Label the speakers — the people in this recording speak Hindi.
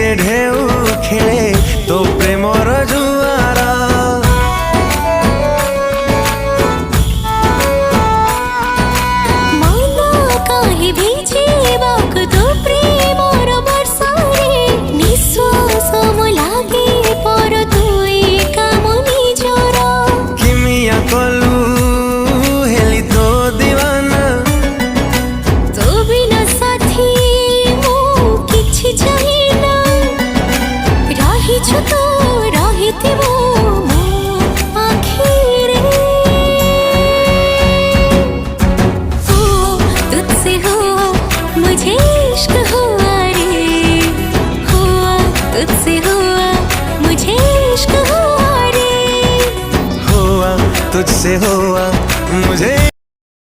Speaker 1: रे ढेउ खेले तो प्रेमर जुआर
Speaker 2: मन काहे भिजिबाक तो प्रेमर वर्षारे निश्वास म लागे पर तुई काम निजर
Speaker 1: किमिया कलु हेली तो दीवाना
Speaker 2: तो बिना साथी मो किछि चाहिना रहिछु तो रहिथिबो मो आखिरे तुझसे हुआ मुझे इश्क हुआ रे हुआ तुझसे हुआ मुझे इश्क हुआ रे
Speaker 1: हुआ तुझसे हो